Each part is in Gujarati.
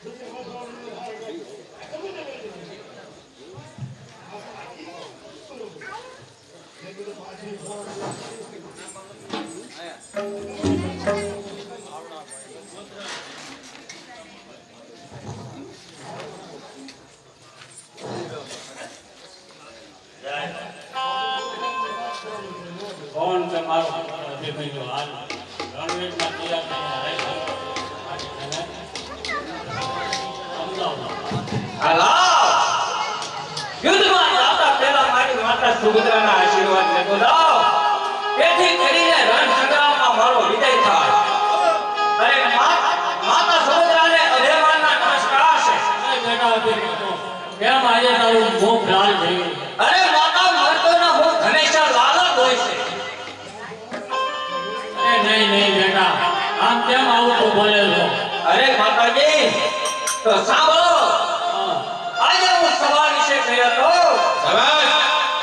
कौन से मारो अभी मैं जो आज रणवीर का किया नहीं है હલાવ યુદ્ધમાં જાતા પહેલા મારી માતા સુભદ્રાના આશીર્વાદ લેતો જાઓ તેથી કરીને રણ સંગ્રામમાં મારો વિજય થાય અરે માતા સુભદ્રાને અભિમાનના નમસ્કાર છે बेटा अभी तो क्या मारे तारू मुंह लाल થઈ અરે માતા મર્દોના મુખ હંમેશા લાલ જ હોય છે अरे नहीं नहीं बेटा हम क्या आવું તો બોલે છો અરે માતાજી તો સાંભળો આજે હું સભા વિશે કહ્યો તો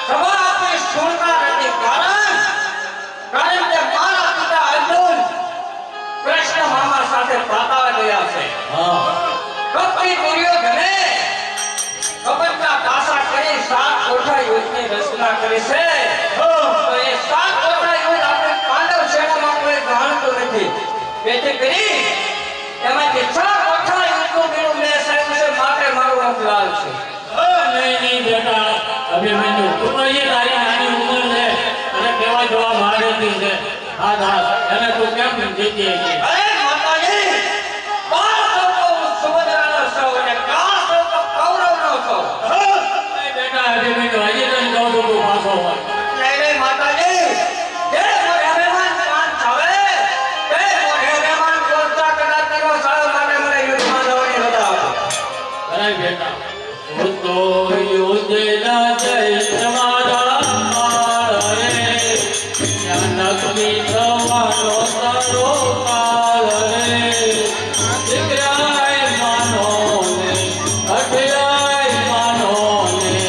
સભા આપણી સુરતા નથી કારણ કે મારા પિતા અર્જુન કૃષ્ણ મામા સાથે પાતાળ ગયા છે કપટી દુર્યોધને કપટના પાસા કરી સાત કોઠા યુદ્ધની રચના કરી છે તો એ સાત કોઠા યુદ્ધ આપણે પાંડવ સેનામાં કોઈ જાણતું નથી તેથી કરી એમાંથી છ કોઠા યુદ્ધનું બીડું મેં સાહેબ છે માટે મારો અંત લાલ છે नहीं नहीं बेटा अभी मैं जो तू तो ये तारी नानी उम्र है अरे केवा जवा मारे दी है हां हां એને તું કેમ જીતી છે અરે માતાજી બાર તો સુભદ્રાનો સૌ અને કા સૌ તો કૌરવનો સૌ नहीं बेटा अभी मैं जो આજે તને કહું તો તું પાછો હોય નહીં માતાજી જે મોઢે મહેમાન કાન ચાવે તે મોઢે મહેમાન કોરતા કદાચ તેનો સાળ માટે મને યુદ્ધમાં જવાની રજા આપો અરે બેટા હું તો યોજના જય તમારા મારે જ્ઞાનકની થવાનો તારો કાળ રે દીકરાય માનો ને અઠિયાય માનો ને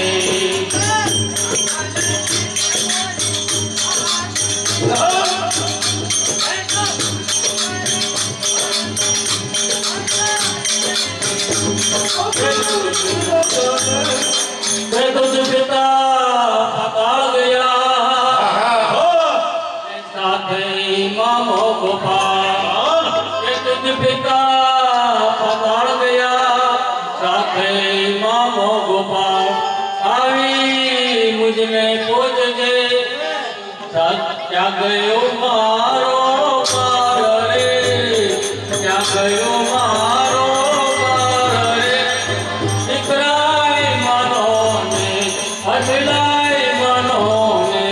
તે તુજ પિતા પતાળ ગયા સાથે મામો ગોપાલ તે તુજ પિતા પતાળ ગયા સાથે મામો ગોપાલ આવી મુજને પૂજજે ત્યાં ગયો મારો પાર રે ત્યાં ગયો મારો પાર રે દીકરાય માનો ને અઠલાય માનો ને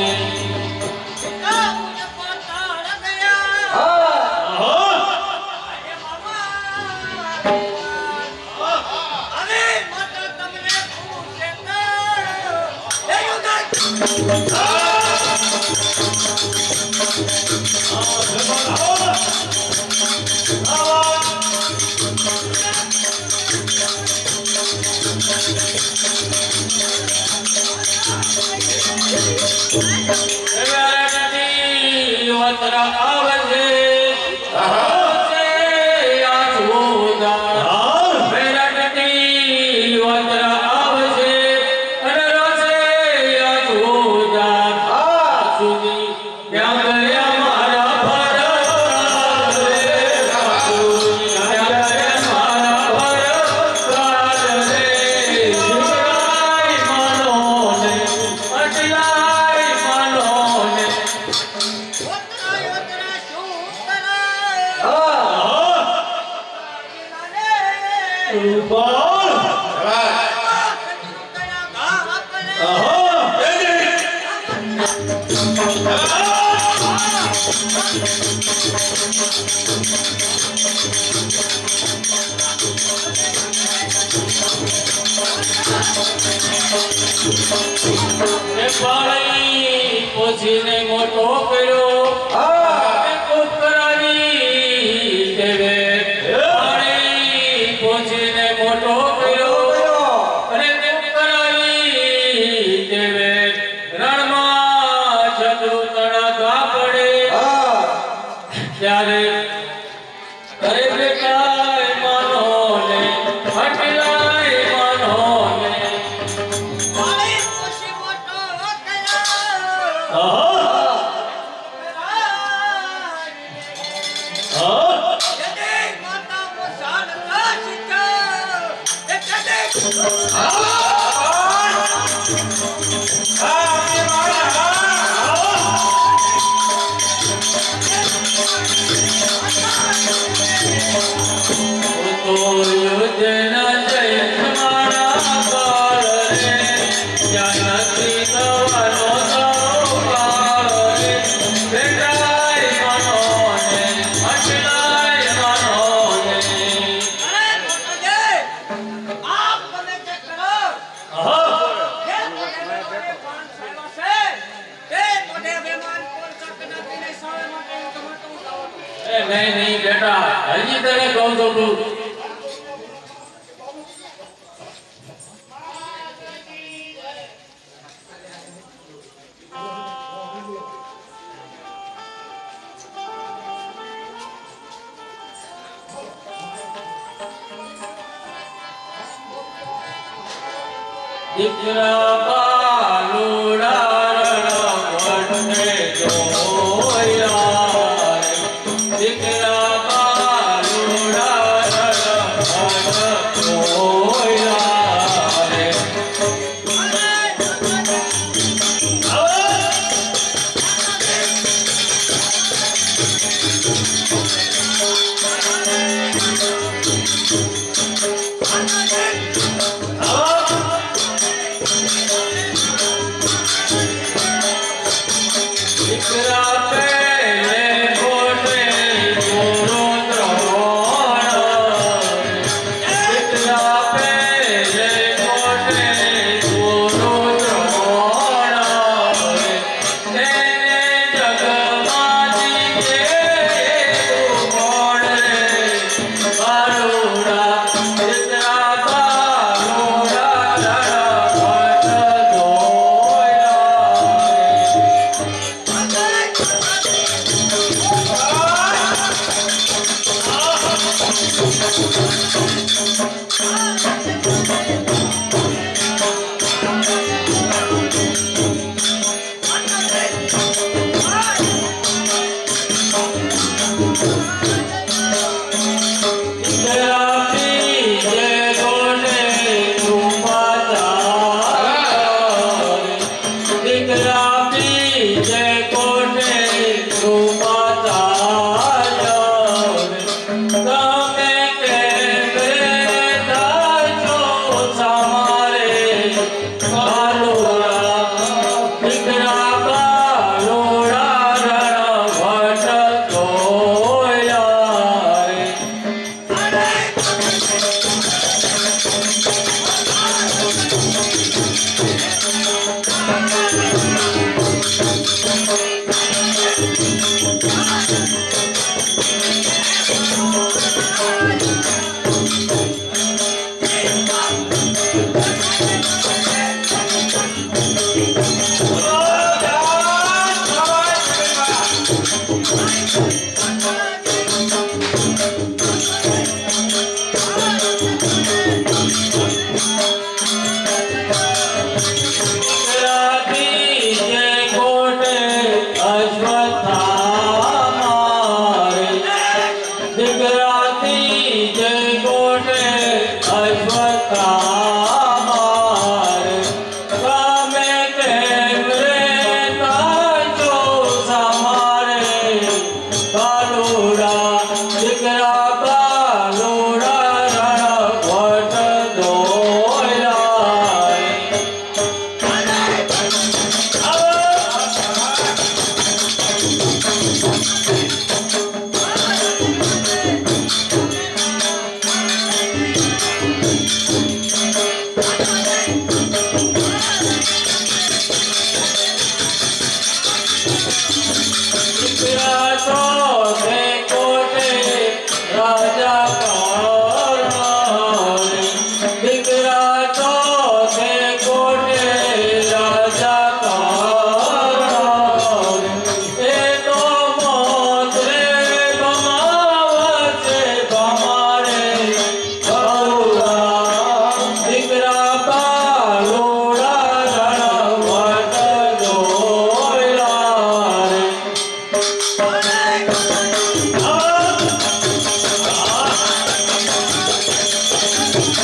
પોછીને મોટો કર્યો ખૂબ કરાવી દેવે પોછીને મોટો કર્યો અને ખૂબ કરાવી દેવે રણમાં શત્રુ તણાતા પડે ત્યારે અરે બેટા માનો ને નહીં નહીં બેટા, હજી તને કહું તો તું દીકરા પાલુડા રણવટને જોયા દીકરા પાલુડા રણવટ જોયા રે દીકરા પેલે ગોટે ગુરુ દ્રોણ દીકરા પેલે ગોટે ગુરુ દ્રોણ તેને જગમાં જીતે કોણ રે બાલુડા દીકરા બાલુડા રણવટ જોયા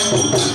Oh,